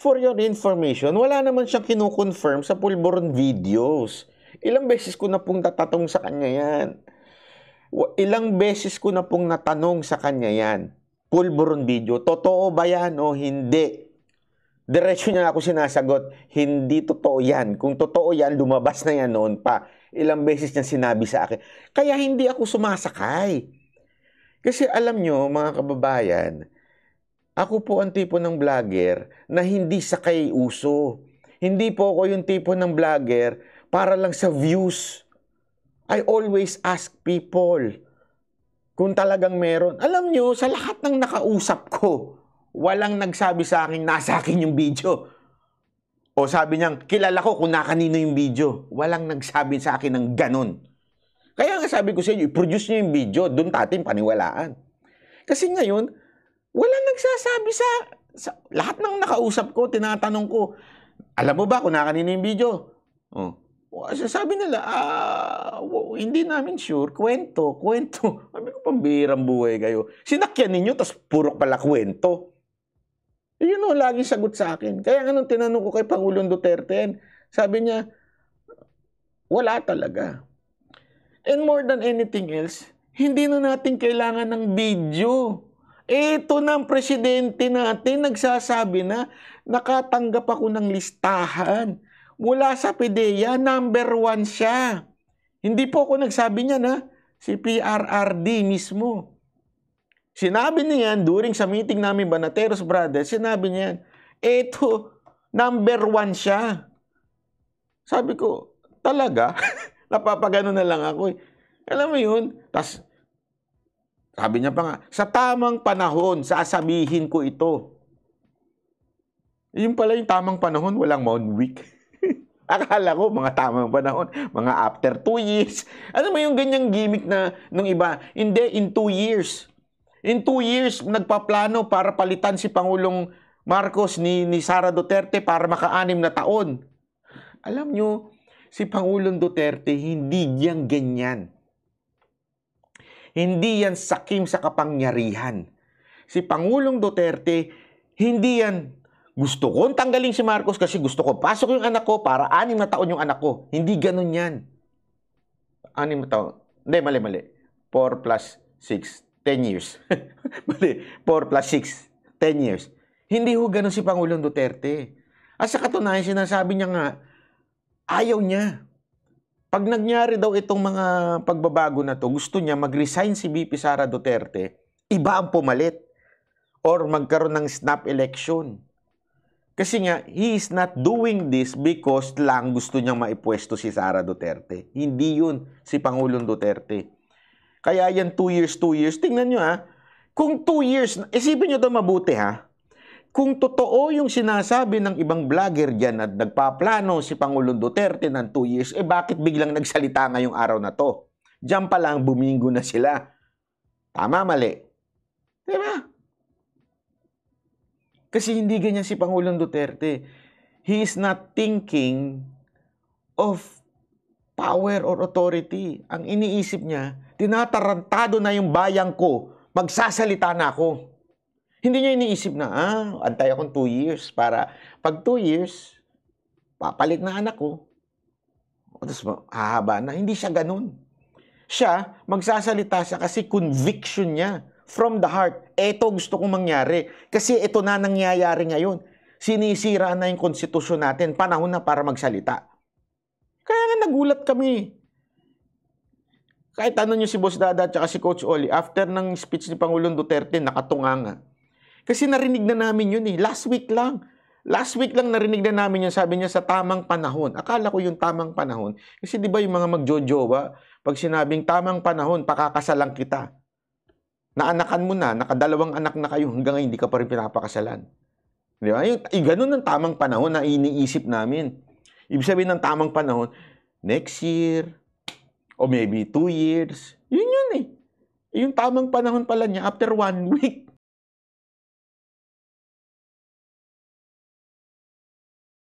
for your information, wala naman siyang kinukonfirm sa Pulburon videos. Ilang beses ko na pong natatanong sa kanya yan. Ilang beses ko na pong natanong sa kanya yan. Pulburon video, totoo ba yan o hindi? Diretso niya ako sinasagot, hindi totoo yan. Kung totoo yan, lumabas na yan noon pa. Ilang beses niya sinabi sa akin. Kaya hindi ako sumasakay. Kasi alam nyo, mga kababayan, ako po ang tipo ng vlogger na hindi sakay uso. Hindi po ako yung tipo ng vlogger para lang sa views. I always ask people kung talagang meron. Alam nyo, sa lahat ng nakausap ko, walang nagsabi sa akin, nasa akin yung video. O sabi niyang, kilala ko kung nakanino yung video. Walang nagsabi sa akin ng ganun. Kaya nga sabi ko sa inyo, i-produce niyo yung video, doon tatin paniwalaan. Kasi ngayon, walang nagsasabi sa lahat ng nakausap ko, tinatanong ko, alam mo ba kung nakanino yung video? Oh. Sabi nila, hindi namin sure, kwento. Sabi ko, pambihirang buhay kayo. Sinakyan ninyo, tapos puro pala kwento. Yun o, laging sagot sa akin. Kaya nga nung tinanong ko kay Pangulong Duterte, sabi niya, wala talaga. And more than anything else, hindi na natin kailangan ng video. Ito na ang presidente natin, nagsasabi na, nakatanggap ako ng listahan. Mula sa PDEA, number 1 siya. Hindi po ako nagsabi niya na, si PRRD mismo. Sinabi niya yan, during sa meeting namin Banateros Brothers, sinabi niya yan, eto, number 1 siya. Sabi ko, talaga? Napapagano na lang ako eh. Alam mo yun? Tapos, sabi niya pa nga, sa tamang panahon, sasabihin ko ito. Yun pala yung tamang panahon, walang 1 week. Akala ko, mga tamang panahon, mga after 2 years. Ano mo yung ganyang gimmick na nung iba? Hindi, in 2 years. In 2 years, nagpaplano para palitan si Pangulong Marcos ni Sara Duterte para maka-6 na taon. Alam nyo, si Pangulong Duterte, hindi yan ganyan. Hindi yan sakim sa kapangyarihan. Si Pangulong Duterte, hindi yan gusto kong tanggalin si Marcos kasi gusto ko pasok yung anak ko para 6 na taon yung anak ko. Hindi ganun yan. 6 na taon. Hindi, mali. 4 plus 6, 10 years. Mali, 4 plus 6, 10 years. Hindi ho ganun si Pangulong Duterte. At sa katunayan, sinasabi niya nga, ayaw niya. Pag nangyari daw itong mga pagbabago na to, gusto niya mag-resign si VP Sara Duterte, iba ang pumalit or magkaroon ng snap election. Kasi nga, he is not doing this because lang gusto niyang maipwesto si Sara Duterte. Hindi yun si Pangulong Duterte. Kaya yan 2 years. Tingnan nyo ha, kung 2 years, isipin nyo ito mabuti ha, kung totoo yung sinasabi ng ibang vlogger dyan at nagpaplano si Pangulong Duterte ng 2 years, bakit biglang nagsalita ngayong araw na to? Diyan pa lang, bumingo na sila. Tama, mali. Diba? Kasi hindi ganyan si Pangulong Duterte. He is not thinking of power or authority. Ang iniisip niya, tinatarantado na yung bayan ko, magsasalita na ako. Hindi niya iniisip na, antay akong 2 years para pag 2 years, papalit na anak ko. Tapos hahaba na. Hindi siya ganun. Siya, magsasalita siya kasi conviction niya. From the heart, eto gusto kong mangyari. Kasi ito na nangyayari ngayon. Sinisira na yung konstitusyon natin. Panahon na para magsalita. Kaya nga nagulat kami. Kahit ano nyo si Boss Dada at si Coach Oli, after ng speech ni Pangulong Duterte, nakatunga nga. Kasi narinig na namin yun eh. Last week lang narinig na namin yun. Sabi niya sa tamang panahon. Akala ko yung tamang panahon. Kasi di ba yung mga magjojowa, pag sinabing tamang panahon, pakakasalang kita. Naanakan mo na, nakadalawang anak na kayo, hanggang ngayon hindi ka pa rin pinapakasalan. Di ba? Ganun ang tamang panahon na iniisip namin. Ibig sabihin ng tamang panahon, next year, o maybe 2 years. Yun eh. Yung tamang panahon pala niya, after 1 week.